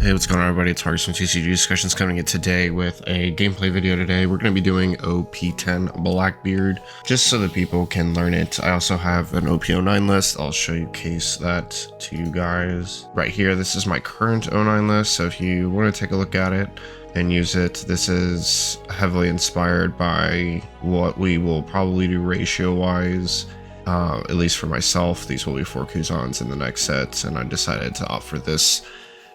Hey, what's going on, everybody? It's Marcus from TCG Discussions coming in today with a gameplay video today. We're going to be doing OP10 BlackBeard just so that people can learn it. I also have an OP09 list. I'll showcase that to you guys right here. This is my current 09 list, so if you want to take a look at it and use it, this is heavily inspired by what we will probably do ratio-wise. At least for myself, these will be 4 Kuzans in the next set, and I decided to opt for this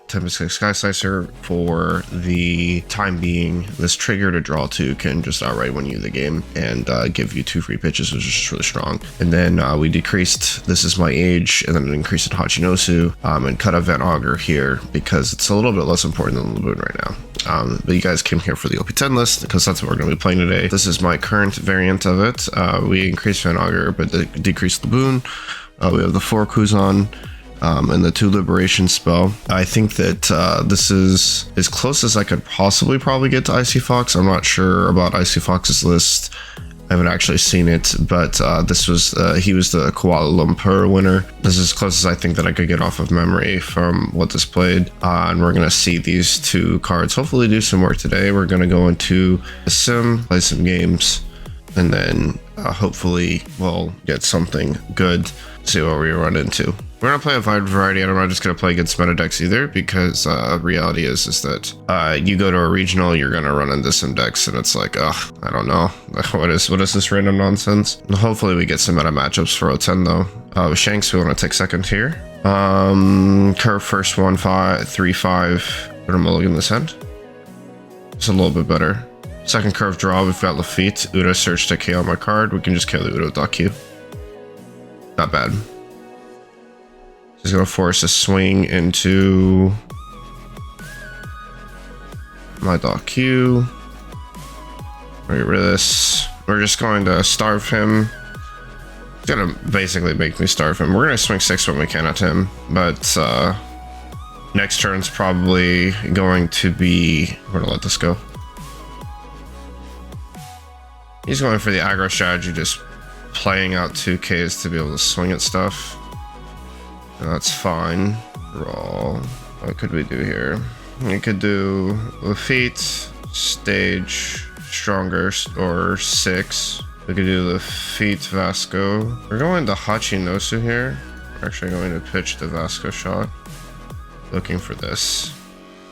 10/6 Sky Slicer for the time being. This trigger to draw 2 can just outright win you the game and give you 2 free pitches, which is just really strong. And then we decreased, this is my age, and then increased in Hachinosu, and cut a Van Augur here because it's a little bit less important than the Laboon right now. But you guys came here for the OP10 list because that's what we're going to be playing today. This is my current variant of it. We increased Van Augur, but decreased Laboon. We have the 4 Kuzan. And the 2 liberation spell. I think that this is as close as I could probably get to Icy Fox. I'm not sure about Icy Fox's list. I haven't actually seen it, but this was he was the Kuala Lumpur winner. This is as close as I think that I could get off of memory from what this played. And we're gonna see these 2 cards hopefully do some work today. We're gonna go into a sim, play some games, and then hopefully we'll get something good. See what we run into. We're gonna play a wide variety, and I'm not just gonna play against meta decks either, because reality is that you go to a regional, you're gonna run into some decks, and it's like, ugh, I don't know, what is this random nonsense? Hopefully we get some meta matchups for O10 though. With Shanks, we want to take second here. Curve first 1-5, 3-5. Put a mulligan this end. It's a little bit better. Second curve draw, we've got Lafitte. Udo search to KO my card. We can just kill the Udo with Q. Not bad. He's gonna force a swing into my Q. Get rid of this. We're just going to starve him. He's gonna basically make me starve him. We're gonna swing 6 when we can at him, but next turn's probably going to be. We're gonna let this go. He's going for the aggro strategy, just playing out 2Ks to be able to swing at stuff. That's fine. Raw. What could we do here? We could do Lafitte, stage, stronger, or 6. We could do Lafitte, Vasco. We're going to Hachinosu here. We're actually going to pitch the Vasco shot. Looking for this.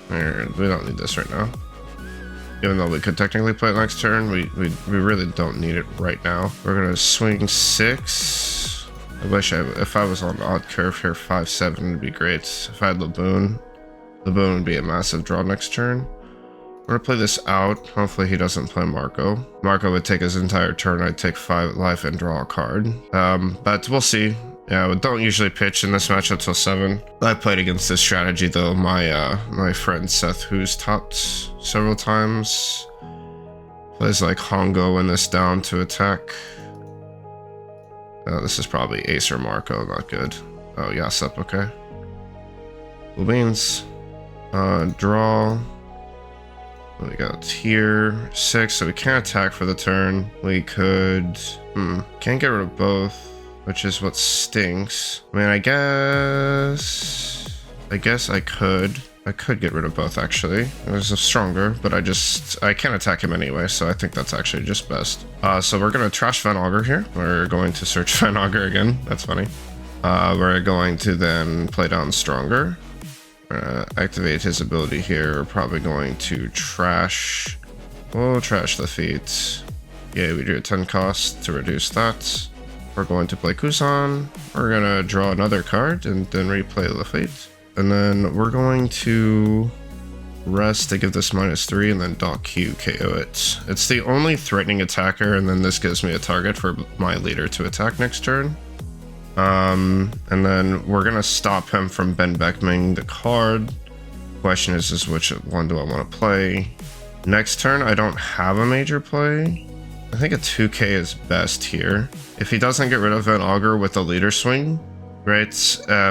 We don't need this right now. Even though we could technically play it next turn, we really don't need it right now. We're gonna swing 6. I wish if I was on odd curve here, 5-7 would be great. If I had Laboon would be a massive draw next turn. We're gonna play this out. Hopefully he doesn't play Marco. Marco would take his entire turn. I'd take 5 life and draw a card. But we'll see. Yeah, we don't usually pitch in this matchup till 7. I played against this strategy though. My friend Seth, who's topped several times, plays like Hongo in this down to attack. This is probably Ace or Marco, not good. Oh, Yasep, okay. Blue beans. Draw. We got tier 6, so we can't attack for the turn. We could... can't get rid of both, which is what stinks. I mean, I guess I could. I could get rid of both, actually. It was stronger, but I can't attack him anyway, so I think that's actually just best. So we're going to trash Van Augur here. We're going to search Van Augur again. That's funny. We're going to then play down Stronger. Activate his ability here. We're probably going to trash... We'll trash Lafitte. Yeah, we do a 10 cost to reduce that. We're going to play Kuzan. We're going to draw another card and then replay Lafitte. And then we're going to rest to give this -3 and then Q KO it. It's the only threatening attacker, and then this gives me a target for my leader to attack next turn. And then we're gonna stop him from Ben Beckman the card. Question is which one do I want to play? Next turn I don't have a major play. I think a 2K is best here. If he doesn't get rid of Van Augur with the leader swing, right,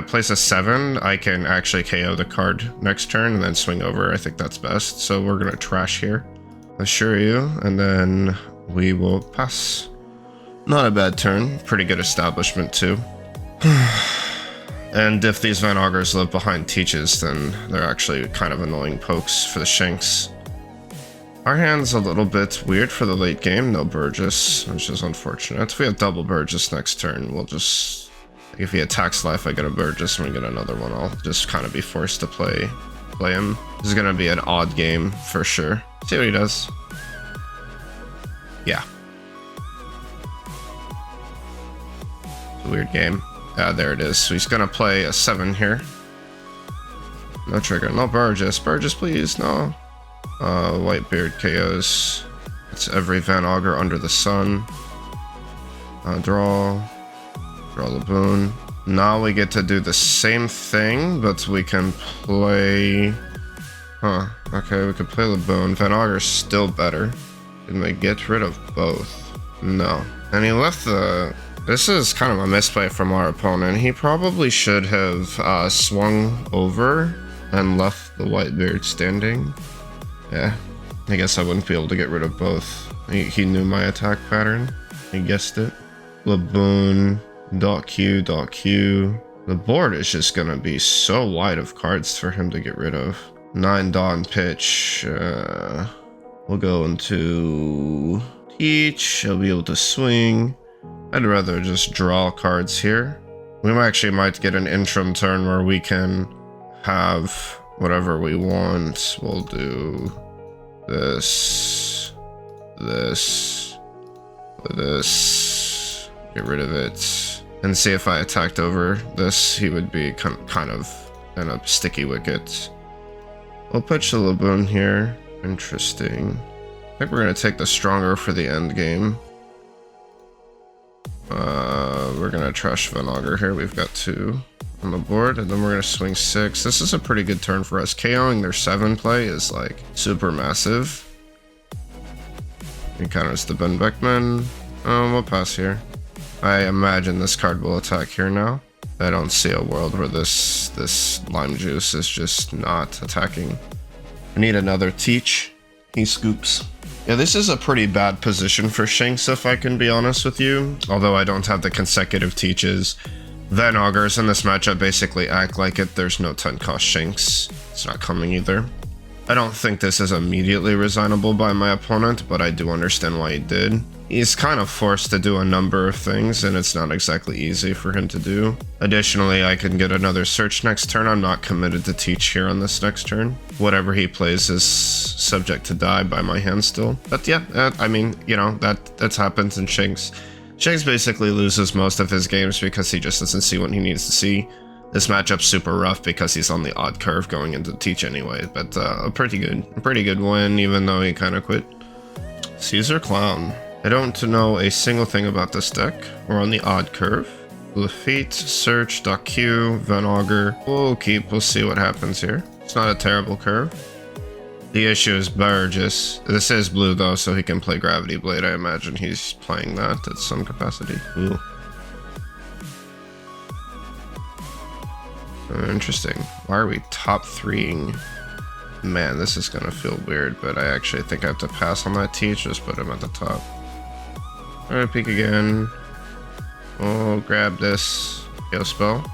place a 7, I can actually KO the card next turn and then swing over. I think that's best. So we're gonna trash here. Assure you, and then we will pass. Not a bad turn. Pretty good establishment too. And if these Van Augers live behind Teaches, then they're actually kind of annoying pokes for the Shanks. Our hand's a little bit weird for the late game, no Burgess, which is unfortunate. If we have double Burgess next turn, we'll just... If he attacks life, I get a Burgess, and we get another one, I'll just kind of be forced to play him. This is gonna be an odd game, for sure. See what he does. Yeah. It's a weird game. Yeah, there it is. So he's gonna play a 7 here. No trigger, no Burgess. Burgess, please, no. Whitebeard KOs. It's every Van Auger under the sun. Draw Laboon. Now we get to do the same thing, but we can play... okay, we can play Laboon. Van Auger's still better. Can we get rid of both? No. And he left the... This is kind of a misplay from our opponent. He probably should have swung over and left the Whitebeard standing. Yeah, I guess I wouldn't be able to get rid of both. He knew my attack pattern. He guessed it. Laboon, .q. The board is just gonna be so wide of cards for him to get rid of. 9 Dawn Pitch. We'll go into Teach. He'll be able to swing. I'd rather just draw cards here. We actually might get an interim turn where we can have whatever we want. We'll do this, get rid of it, and see if I attacked over this, he would be kind of in a sticky wicket. We'll pitch the Laboon here. Interesting. I think we're going to take the stronger for the end game. We're going to trash Van Auger here. We've got 2 on the board, and then we're going to swing 6. This is a pretty good turn for us. KOing their 7 play is like super massive. He counters the Ben Beckman. We'll pass here. I imagine this card will attack here now. I don't see a world where this lime juice is just not attacking. I need another Teach. He scoops. Yeah, this is a pretty bad position for Shanks, if I can be honest with you. Although I don't have the consecutive Teaches. Van Augers in this matchup basically act like it. There's no 10 cost Shanks. It's not coming either. I don't think this is immediately resignable by my opponent, but I do understand why he did. He's kind of forced to do a number of things, and it's not exactly easy for him to do. Additionally, I can get another search next turn. I'm not committed to Teach here on this next turn. Whatever he plays is subject to die by my hand still. But yeah, I mean, you know, that's happens in Shanks. Shanks basically loses most of his games because he just doesn't see what he needs to see. This matchup's super rough because he's on the odd curve going into Teach anyway, but a pretty good win, even though he kind of quit. Caesar Clown. I don't know a single thing about this deck. We're on the odd curve. Lafitte, Search, .q, Van Auger. We'll keep, we'll see what happens here. It's not a terrible curve. The issue is Burgess. This is blue though, so he can play Gravity Blade. I imagine he's playing that at some capacity. Ooh. Interesting. Why are we top 3ing? Man, this is gonna feel weird, but I actually think I have to pass on that Teach. Just put him at the top. Alright, peek again. We'll grab this KO spell.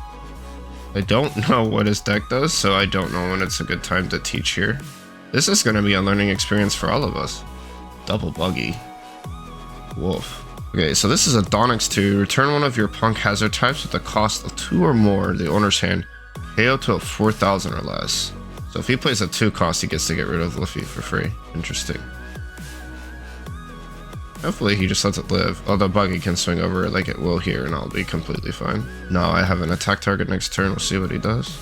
I don't know what his deck does, so I don't know when it's a good time to Teach here. This is going to be a learning experience for all of us. Double buggy. Wolf. Okay, so this is a Donix 2. Return one of your punk hazard types with a cost of 2 or more the owner's hand. KO to a 4,000 or less. So if he plays a 2 cost, he gets to get rid of Lafitte for free. Interesting. Hopefully he just lets it live, although Buggy can swing over it like it will here and I'll be completely fine. Now I have an attack target next turn, we'll see what he does.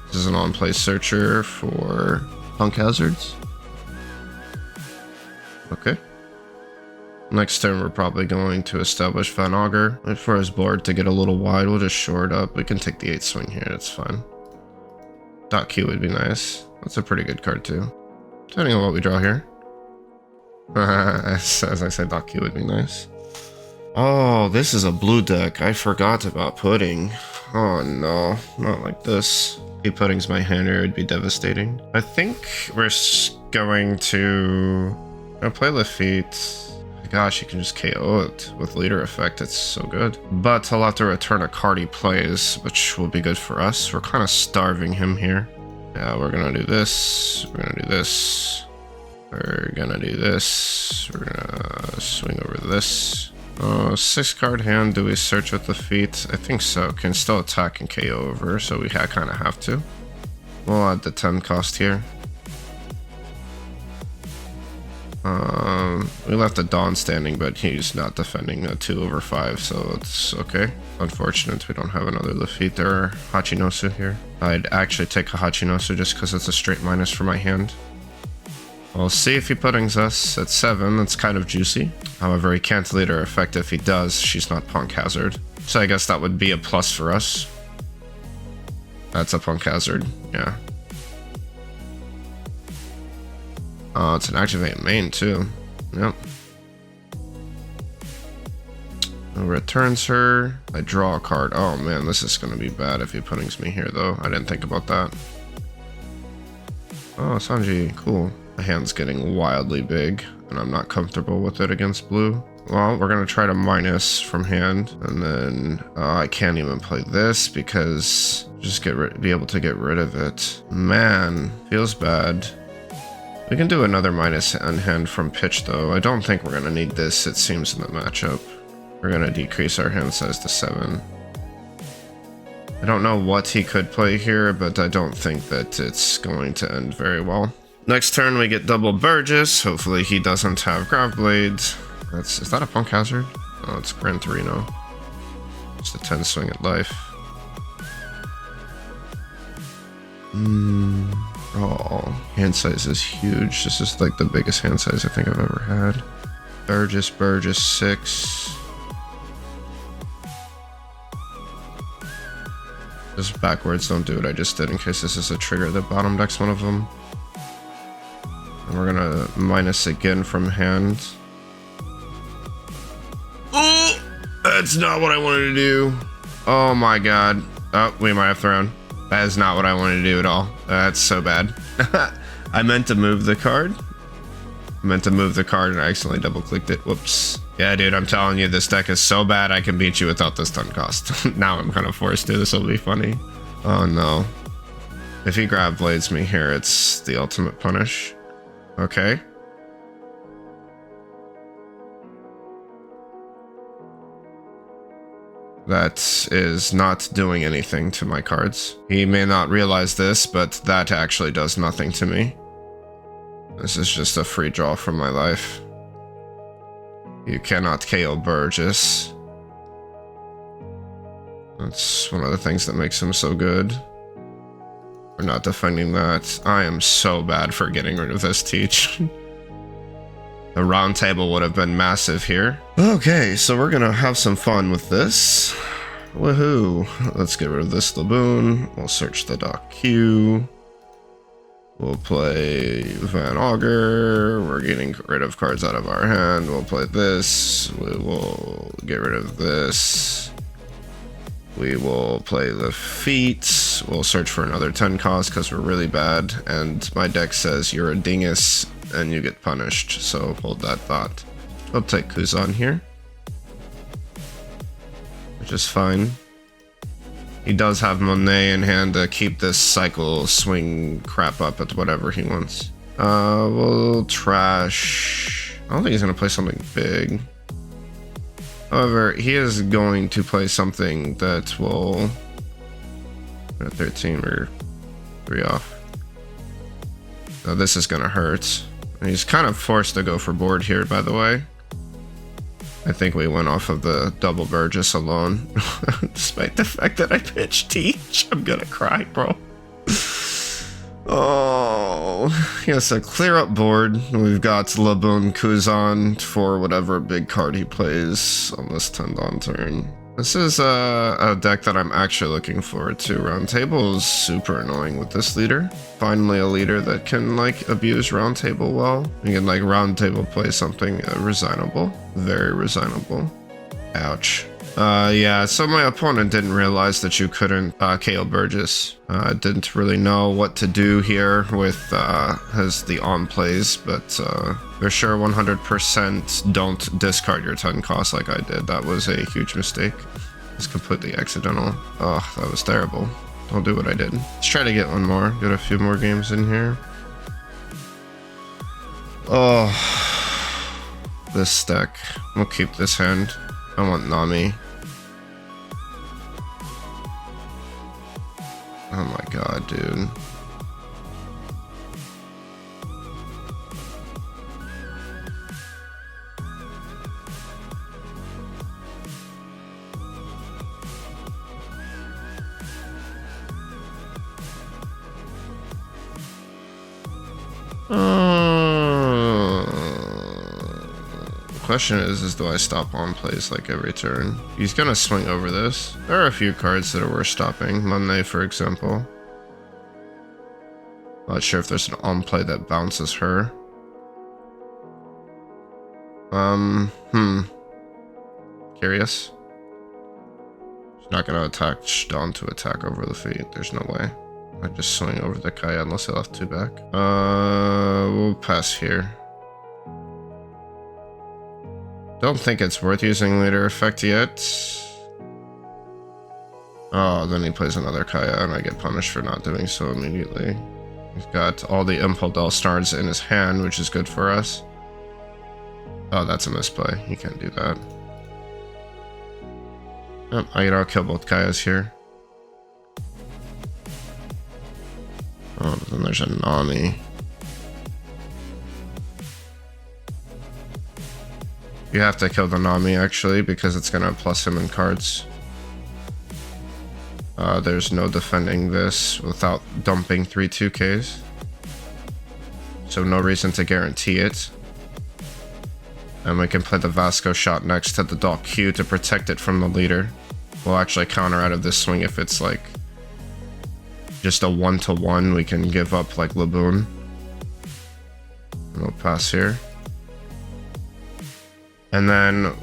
This is an on-play searcher for punk hazards. Okay. Next turn we're probably going to establish Van Auger. Wait for his board to get a little wide, we'll just shore it up. We can take the 8 swing here, that's fine. .q would be nice. That's a pretty good card too. Depending on what we draw here. As I said, .q would be nice. Oh, this is a blue deck. I forgot about Pudding. Oh no, not like this. If Pudding's my hand here, it'd be devastating. I think we're going to play Lafitte. Gosh, you can just KO it with leader effect. It's so good. But he'll have to return a card he plays, which will be good for us. We're kind of starving him here. Yeah, we're gonna do this. We're gonna do this. We're gonna do this. We're gonna swing over this. 6-card hand. Do we search with the feet? I think so. Can still attack and KO over, so we kind of have to. We'll add the 10 cost here. We left the Dawn standing, but he's not defending a 2/5, so it's okay. Unfortunate we don't have another Lafitte or Hachinosu here. I'd actually take a Hachinosu just because it's a straight minus for my hand. We'll see if he puddings us at 7. It's kind of juicy. However, he can't lead her effect. If he does, she's not Punk Hazard. So I guess that would be a plus for us. That's a Punk Hazard, yeah. Oh, it's an activate main too. Yep. It returns her. I draw a card. Oh man, this is gonna be bad if he puddings me here though. I didn't think about that. Oh, Sanji, cool. The hand's getting wildly big, and I'm not comfortable with it against blue. Well, we're gonna try to minus from hand, and then I can't even play this because just be able to get rid of it. Man, feels bad. We can do another minus on hand from pitch though. I don't think we're gonna need this, it seems, in the matchup. We're gonna decrease our hand size to 7. I don't know what he could play here, but I don't think that it's going to end very well. Next turn we get double Burgess. Hopefully he doesn't have Grav Blades. Is that a Punk Hazard? Oh, it's Gran Torino. Just a 10 swing at life. Oh, hand size is huge. This is like the biggest hand size I think I've ever had. Burgess 6. Just backwards, don't do what I just did in case this is a trigger that bottom decks one of them. And we're gonna minus again from hand. Oh, that's not what I wanted to do. Oh my god. Oh, we might have thrown. That is not what I wanted to do at all. That's so bad. I meant to move the card. And I accidentally double clicked it. Whoops. Yeah, dude, I'm telling you, this deck is so bad I can beat you without this 10 cost. Now I'm kind of forced to. This will be funny. Oh no. If he grab blades me here, it's the ultimate punish. Okay. That is not doing anything to my cards. He may not realize this, but that actually does nothing to me. This is just a free draw from my life. You cannot KO Burgess. That's one of the things that makes him so good. We're not defending that. I am so bad for getting rid of this Teach. The round table would have been massive here. Okay, so we're gonna have some fun with this. Woohoo. Let's get rid of this Laboon. We'll search the dock queue. We'll play Van Augur. We're getting rid of cards out of our hand. We'll play this. We will get rid of this. We will play the feet. We'll search for another 10 cost because we're really bad. And my deck says you're a dingus and you get punished. So hold that thought. We'll take Kuzan here, which is fine. He does have Monet in hand to keep this cycle swing crap up at whatever he wants. We'll trash. I don't think he's gonna play something big. However, he is going to play something that will 13 or 3 off. So this is gonna hurt. And he's kind of forced to go for board here, by the way. I think we went off of the double Burgess alone. Despite the fact that I pitched Teach. I'm gonna cry, bro. Oh, yes, a clear up board. We've got Laboon Kuzan for whatever big card he plays on this Tendon turn. This is a deck that I'm actually looking forward to. Round Table is super annoying with this leader. Finally a leader that can like abuse Round Table well. You can like Round Table play something resignable. Very resignable. Ouch. Yeah, so my opponent didn't realize that you couldn't KO Burgess. Didn't really know what to do here with the on plays, but for sure 100% don't discard your 10 cost like I did. That was a huge mistake. It's completely accidental. Oh, that was terrible. Don't do what I did. Let's try to get one more. Get a few more games in here. Oh, this deck. We'll keep this hand. I want Nami. Oh my god, dude. Question is do I stop on plays like every turn? He's gonna swing over this. There are a few cards that are worth stopping. Monday, for example. Not sure if there's an on play that bounces her. Curious. She's not gonna attack Dawn to attack over the feet. There's no way. I just swing over the Kaya unless I left 2 back. We'll pass here. Don't think it's worth using Leader Effect yet. Oh, then he plays another Kaya and I get punished for not doing so immediately. He's got all the Impel stars in his hand, which is good for us. Oh, that's a misplay. You can't do that. Oh, I'll kill both Kayas here. Oh, but then there's a Nami. You have to kill the Nami, actually, because it's going to plus him in cards. There's no defending this without dumping 3 2Ks. So no reason to guarantee it. And we can play the Vasco shot next to the Dock Q to protect it from the leader. We'll actually counter out of this swing if it's like just a 1-to-1. We can give up like Laboon. We'll pass here. And then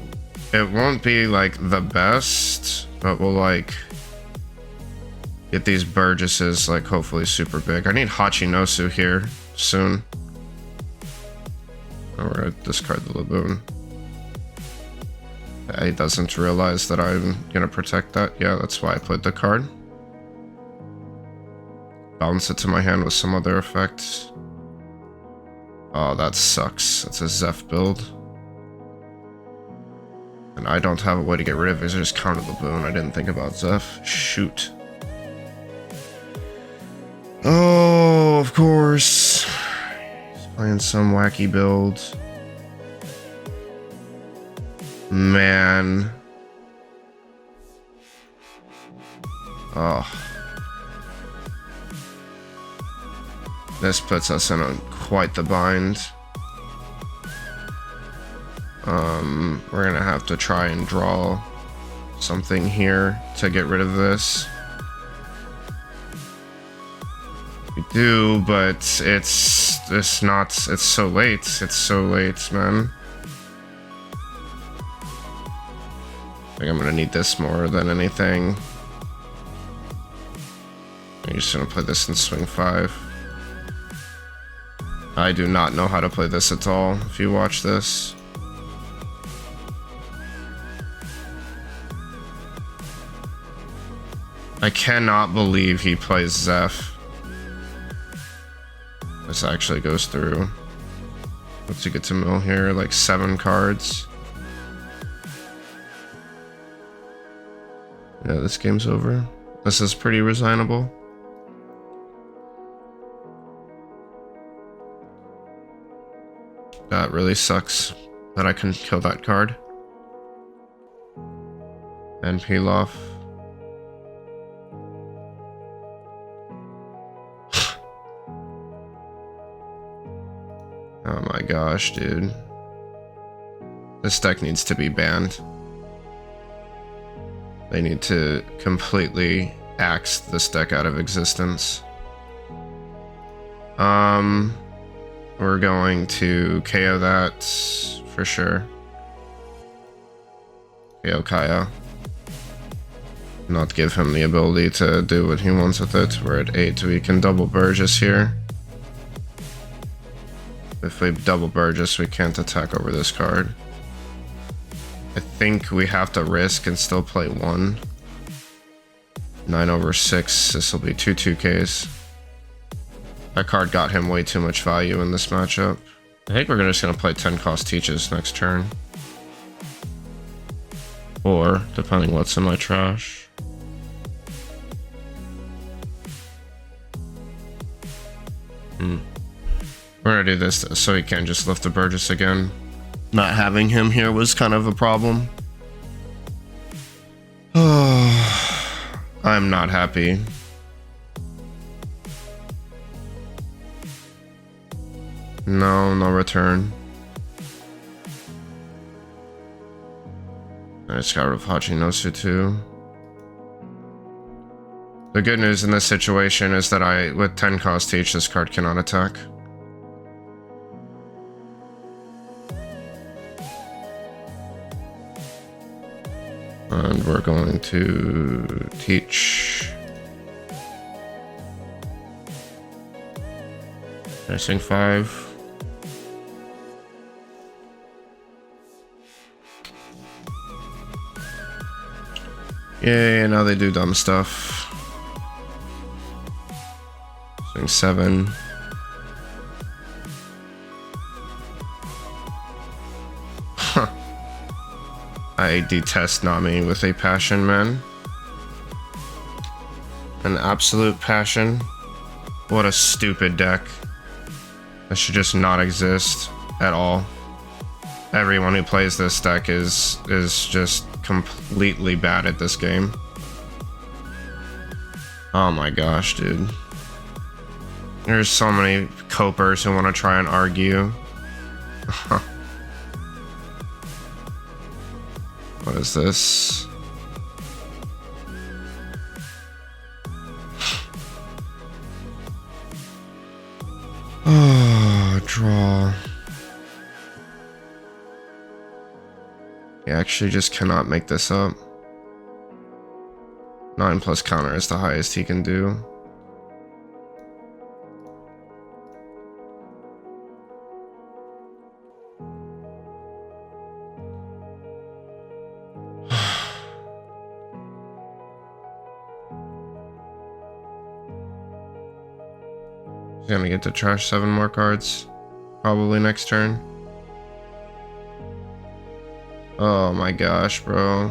it won't be like the best, but we'll like get these Burgesses like hopefully super big. I need Hachinosu here soon. Oh, we're gonna discard the Laboon. He doesn't realize that I'm gonna protect that. Yeah, that's why I played the card. Bounce it to my hand with some other effect. Oh, that sucks. That's a Zeph build. And I don't have a way to get rid of it. I just counted Laboon. I didn't think about Zeph. Shoot. Oh, of course. He's playing some wacky build. Man. Oh. This puts us in quite the bind. We're gonna have to try and draw something here to get rid of this. We do, but it's so late. It's so late, man. I think I'm gonna need this more than anything. I'm just gonna play this in swing 5. I do not know how to play this at all, if you watch this. I cannot believe he plays Zeph. This actually goes through. What's he get to mill here? Like 7 cards. Yeah, this game's over. This is pretty resignable. That really sucks that I couldn't kill that card. And peel off. Oh my gosh, dude. This deck needs to be banned. They need to completely axe this deck out of existence. We're going to KO that for sure. KO Kaya. not give him the ability to do what he wants with it. We're at 8, we can double Burgess here. If we double Burgess, we can't attack over this card. I think we have to risk and still play 1. 9 over 6, this will be 2 2Ks. That card got him way too much value in this matchup. I think we're just going to play 10 cost teaches next turn. Or, depending what's in my trash. We're going to do this so he can't just lift the Burgess again. Not having him here was kind of a problem. I'm not happy. No return. I just got rid of Hachinosu too. The good news in this situation is that with 10 cost each, this card cannot attack. And we're going to teach. Missing 5. Yay, now they do dumb stuff. Missing 7. I detest Nami with a passion, man. An absolute passion. What a stupid deck. That should just not exist at all. Everyone who plays this deck is just completely bad at this game. Oh my gosh, dude. There's so many copers who want to try and argue. What is this? Oh, draw. He actually just cannot make this up. 9 plus counter is the highest he can do. He's gonna get to trash 7 more cards. Probably next turn. Oh my gosh, bro.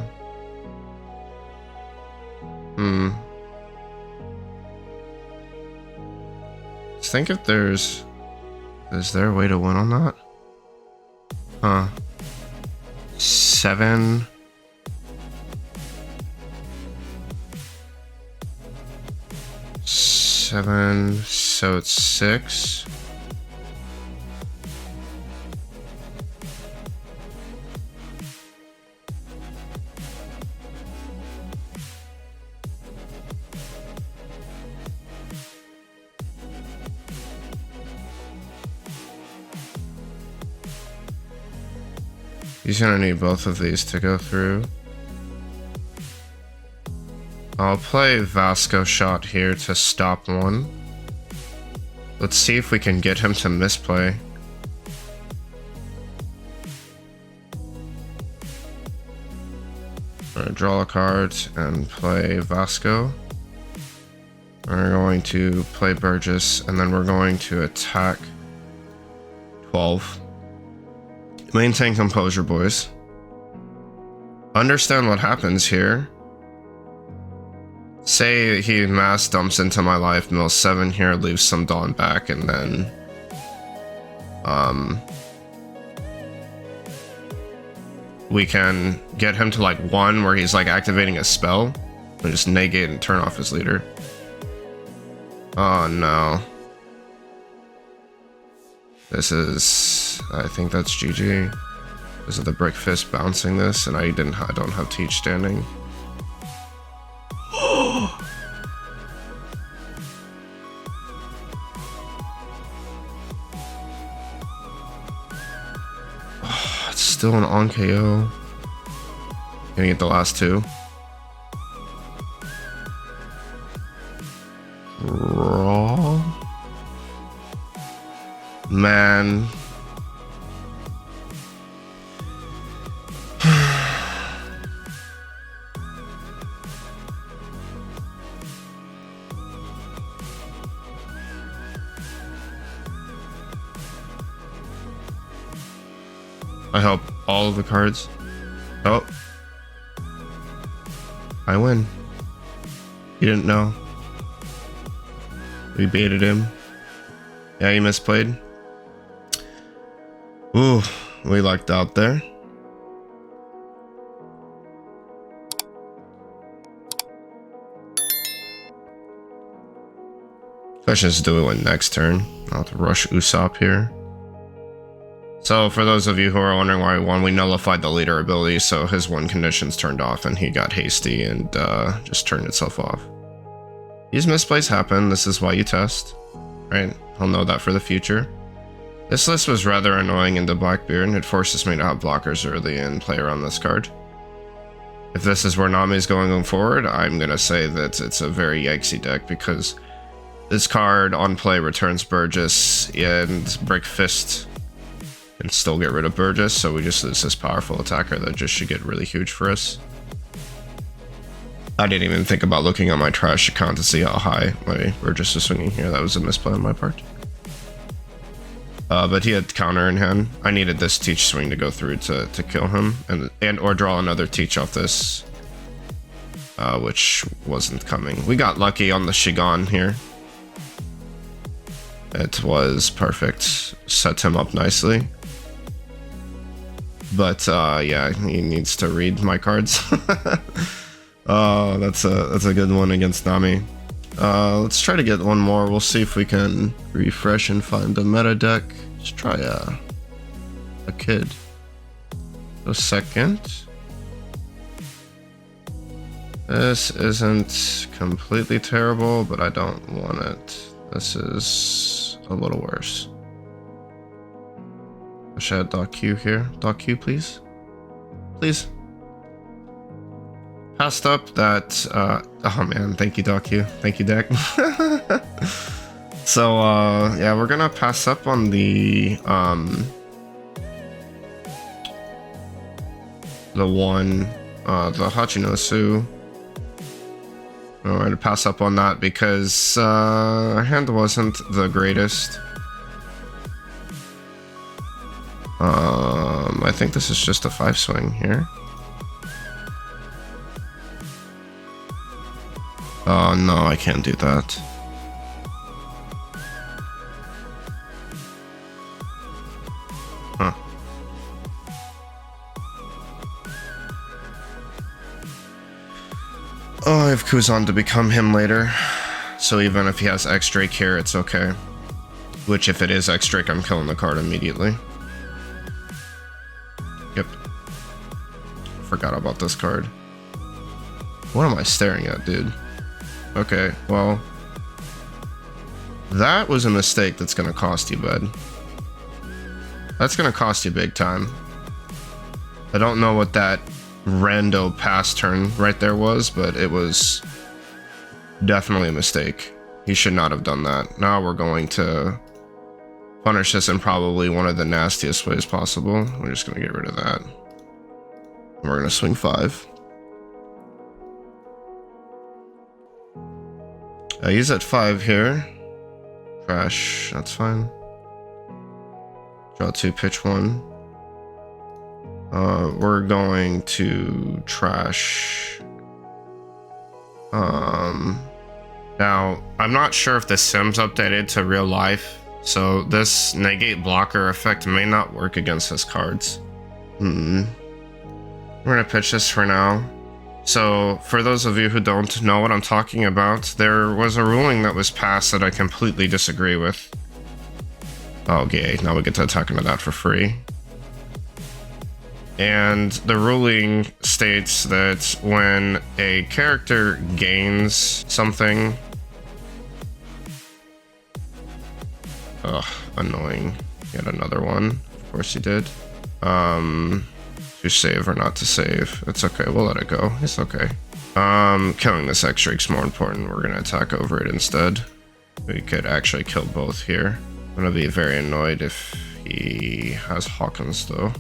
Let's think if is there a way to win on that? Huh. 7. So it's 6. He's gonna need both of these to go through. I'll play Vasco shot here to stop 1. Let's see if we can get him to misplay. We're gonna draw a card and play Vasco. We're going to play Burgess, and then we're going to attack 12. Maintain composure, boys. Understand what happens here. Say he mass dumps into my life, mills 7 here, leaves some Dawn back, and then we can get him to like 1 where he's like activating a spell and just negate and turn off his leader. Oh no. This is, I think that's GG. This is the Brick Fist bouncing this, and I don't have Teach standing. It's still an on KO. Gonna get the last 2. Man. I help all of the cards. Oh. I win. You didn't know. We baited him. Yeah, he misplayed. Ooh, we lucked out there. Question is, do we win next turn? I'll have to rush Usopp here. So for those of you who are wondering why we won, we nullified the leader ability, so his win conditions turned off and he got hasty and just turned itself off. These misplays happen, this is why you test, right? I'll know that for the future. This list was rather annoying into Blackbeard, and it forces me to have blockers early and play around this card. If this is where Nami's going forward, I'm gonna say that it's a very yikesy deck because this card on play returns Burgess and Brick Fist and still get rid of Burgess, so we just lose this powerful attacker that just should get really huge for us. I didn't even think about looking at my trash account to see how high my Burgess is swinging here. That was a misplay on my part. But he had counter in hand. I needed this Teach swing to go through to kill him and or draw another Teach off this, which wasn't coming. We got lucky on the Shigan here. It was perfect. Set him up nicely. But yeah, he needs to read my cards. Oh, that's a good one against Nami. Let's try to get one more. We'll see if we can refresh and find a meta deck. Let's try a kid. So second. This isn't completely terrible, but I don't want it. This is a little worse. I should add Doc Q here. Doc Q, please. Please. Passed up that, oh man, thank you, Doc Q. Thank you, deck. So, yeah, we're gonna pass up on the the Hachinosu. I'm going to pass up on that because our hand wasn't the greatest. I think this is just a 5 swing here. Oh no, I can't do that. Huh. Oh, I have Kuzan to become him later. So even if he has X-Drake here, it's okay. Which if it is X-Drake, I'm killing the card immediately. Yep. Forgot about this card. What am I staring at, dude? Okay, well, that was a mistake that's gonna cost you, bud. That's gonna cost you big time. I don't know what that rando pass turn right there was, but it was definitely a mistake. He should not have done that. Now we're going to punish this in probably one of the nastiest ways possible. We're just gonna get rid of that. We're gonna swing 5. He's at 5 here. Trash, that's fine. Draw 2, pitch 1. We're going to trash. Now, I'm not sure if the sim's updated to real life, so this negate blocker effect may not work against his cards. We're gonna pitch this for now. So, for those of you who don't know what I'm talking about, there was a ruling that was passed that I completely disagree with. Oh, yay, now we get to attack into that for free. And the ruling states that when a character gains something... Ugh, annoying. Yet another one. Of course he did. To save or not to save. It's okay, we'll let it go. It's okay. Killing this X-Drake's more important. We're gonna attack over it instead. We could actually kill both here. I'm gonna be very annoyed if he has Hawkins though.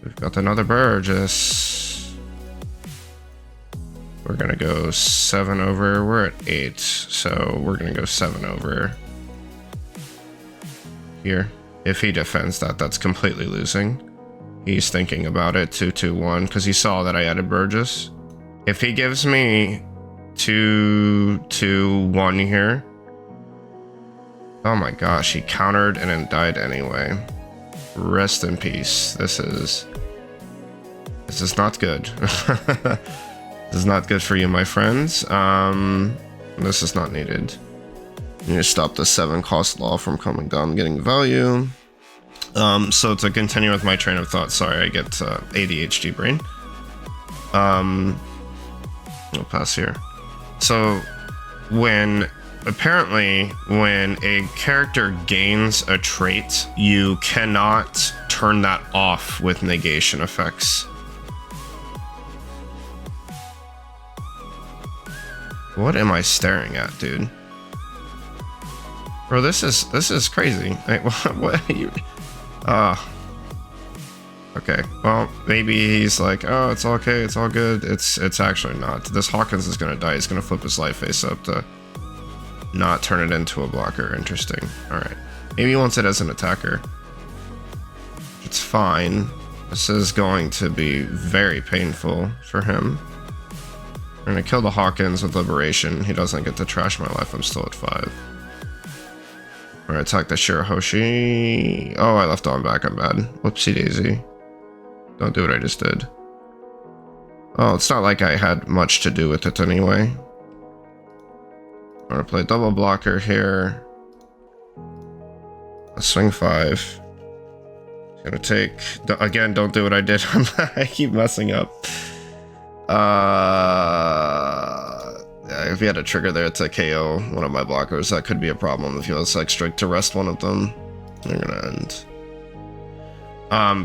We've got another Burgess. We're gonna go 7 over. We're at 8, so we're gonna go 7 over here. If he defends that, that's completely losing. He's thinking about it. 2-2-1 because he saw that I added Burgess. If he gives me 2-2-1 here, oh my gosh, he countered and then died anyway. Rest in peace. This is not good. This is not good for you, my friends. This is not needed. You need to stop the 7 cost law from coming down, getting value. So to continue with my train of thought, sorry, I get ADHD brain. I'll pass here. So apparently when a character gains a trait, you cannot turn that off with negation effects. What am I staring at, dude? Bro, this is crazy. Like, what are you? Okay. Well, maybe he's like, oh, it's okay, it's all good. It's actually not. This Hawkins is gonna die. He's gonna flip his life face up to not turn it into a blocker. Interesting. All right. Maybe he wants it as an attacker. It's fine. This is going to be very painful for him. We're gonna kill the Hawkins with Liberation. He doesn't get to trash my life. I'm still at 5. Or attack the Shirahoshi. Oh, I left on back. I'm bad. Whoopsie daisy. Don't do what I just did. Oh, it's not like I had much to do with it anyway. I'm gonna play double blocker here. A swing 5. Gonna take. Again, don't do what I did. I keep messing up. If he had a trigger there to KO one of my blockers, that could be a problem. If he was like strict to rest one of them, they're gonna end.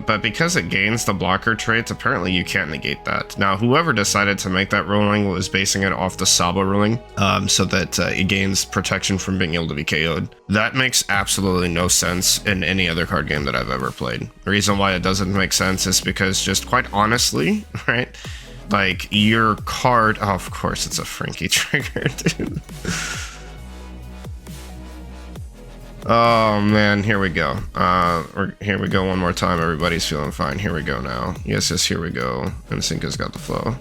But because it gains the blocker traits, apparently you can't negate that. Now, whoever decided to make that ruling was basing it off the Saba ruling, so that it gains protection from being able to be KO'd. That makes absolutely no sense in any other card game that I've ever played. The reason why it doesn't make sense is because, just quite honestly, right? Like, your card... Oh, of course, it's a Frankie trigger, dude. Oh, man, here we go. Here we go one more time. Everybody's feeling fine. Here we go now. Yes, here we go. And Synca's got the flow.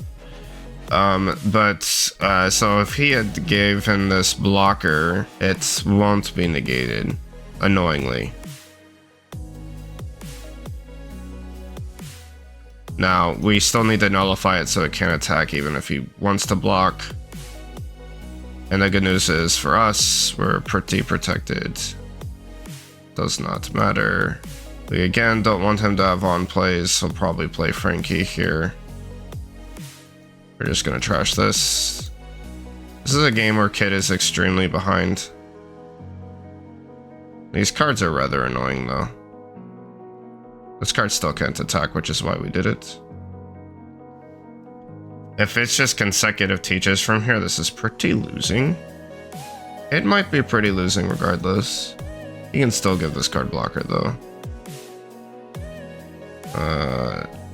So if he had gave him this blocker, it won't be negated, annoyingly. Now, we still need to nullify it so it can't attack even if he wants to block. And the good news is, for us, we're pretty protected. Does not matter. We again don't want him to have on plays, so probably play Frankie here. We're just gonna trash this. This is a game where Kid is extremely behind. These cards are rather annoying though. This card still can't attack, which is why we did it. If it's just consecutive teaches from here, this is pretty losing. It might be pretty losing regardless. You can still give this card blocker though.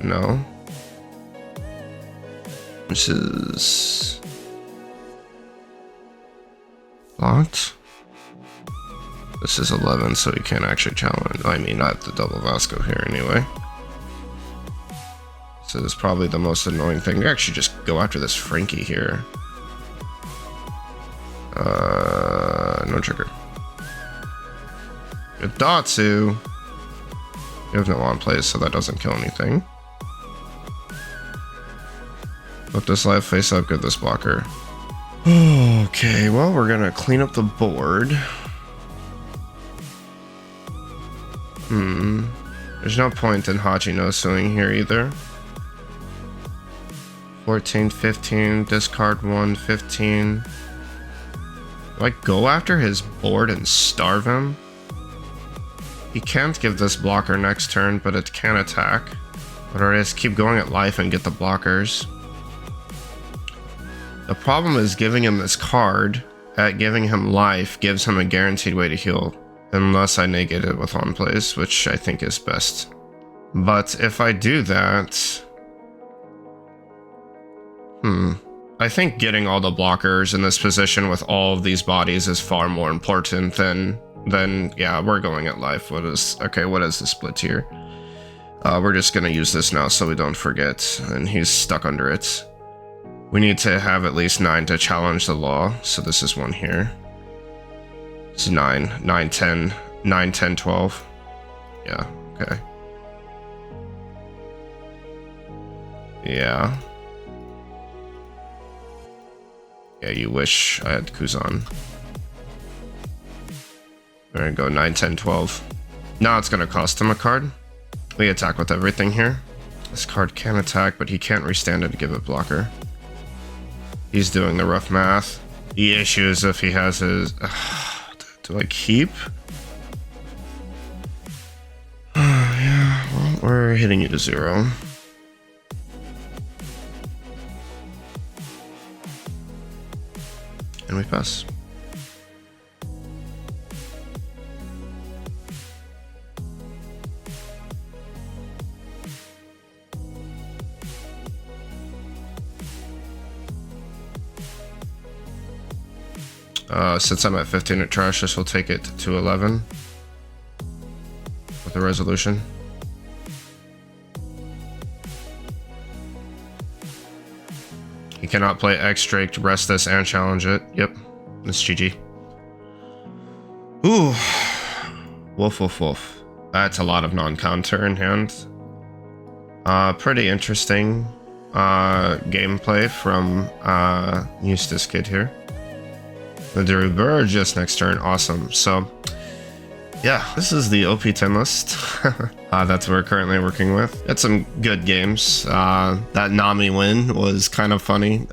No. This is blocked. This is 11, so he can't actually challenge. I mean, I have the double Vasco here anyway. So this is probably the most annoying thing. We actually just go after this Frankie here. No trigger. Good Datsu. You have no on plays, so that doesn't kill anything. Flip this life face up, get this blocker. Okay, well, we're gonna clean up the board. There's no point in Hachi no suing here either. 14, 15, discard 1, 15. Do I go after his board and starve him? He can't give this blocker next turn, but it can attack. But I just keep going at life and get the blockers. The problem is giving him this card, giving him life, gives him a guaranteed way to heal. Unless I negate it with Onepiece, which I think is best. But if I do that... I think getting all the blockers in this position with all of these bodies is far more important than yeah, we're going at life. What is the split here? We're just gonna use this now so we don't forget, and he's stuck under it. We need to have at least 9 to challenge the law, so this is one here. It's 9, 9, 10, 9, 10, 12. Yeah, okay. Yeah. Yeah, you wish I had Kuzan. There we go, 9, 10, 12. Now it's gonna cost him a card. We attack with everything here. This card can attack, but he can't restand it to give it blocker. He's doing the rough math. The issue is if he has his... do I keep? Yeah, well, we're hitting you to 0. And we pass. Since I'm at 15 at trash, this will take it to 11 with a resolution. He cannot play X Drake to rest this and challenge it. Yep, it's GG. Ooh, woof woof woof. That's a lot of non-counter in hand. Pretty interesting gameplay from Eustace Kid here. The Derubur just next turn, awesome. So yeah, this is the OP10 list. That's what we're currently working with. Got some good games. That Nami win was kind of funny.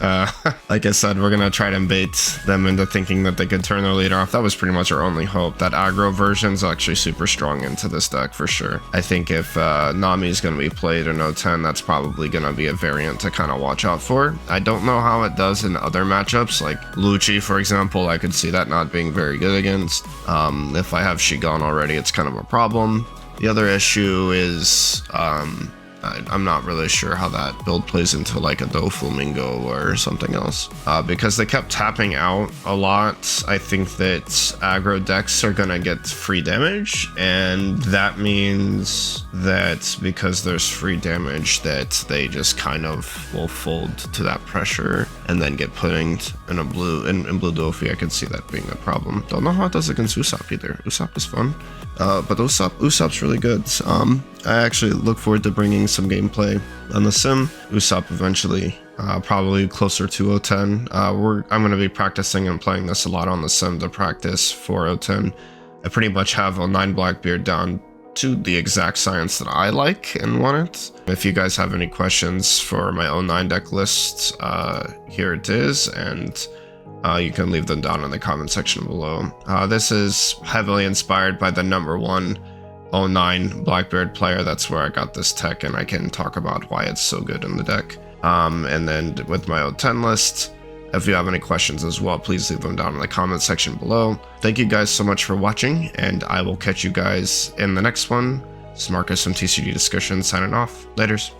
Like I said, we're gonna try to bait them into thinking that they could turn their leader off. That was pretty much our only hope. That aggro version's actually super strong into this deck for sure. I think if Nami is gonna be played in O10, that's probably gonna be a variant to kind of watch out for. I don't know how it does in other matchups, like Lucci, for example. I could see that not being very good against. If I have Shigan already, it's kind of a problem. The other issue is I'm not really sure how that build plays into like a Doflamingo or something else. Because they kept tapping out a lot, I think that aggro decks are gonna get free damage, and that means that because there's free damage that they just kind of will fold to that pressure and then get put in a blue, in blue Dofi. I could see that being a problem. Don't know how it does against Usopp either. Usopp is fun. But Usopp's really good. I actually look forward to bringing some gameplay on the sim. Usopp eventually, probably closer to O10. I'm going to be practicing and playing this a lot on the sim to practice for O10. I pretty much have 09 BlackBeard down to the exact science that I like and want it. If you guys have any questions for my 09 deck list, here it is, and you can leave them down in the comment section below. This is heavily inspired by the #1 09 BlackBeard player. That's where I got this tech, and I can talk about why it's so good in the deck. And then with my O10 list, if you have any questions as well, please leave them down in the comment section below. Thank you guys so much for watching, and I will catch you guys in the next one. This is Marcus from TCG Discussions signing off. Laters.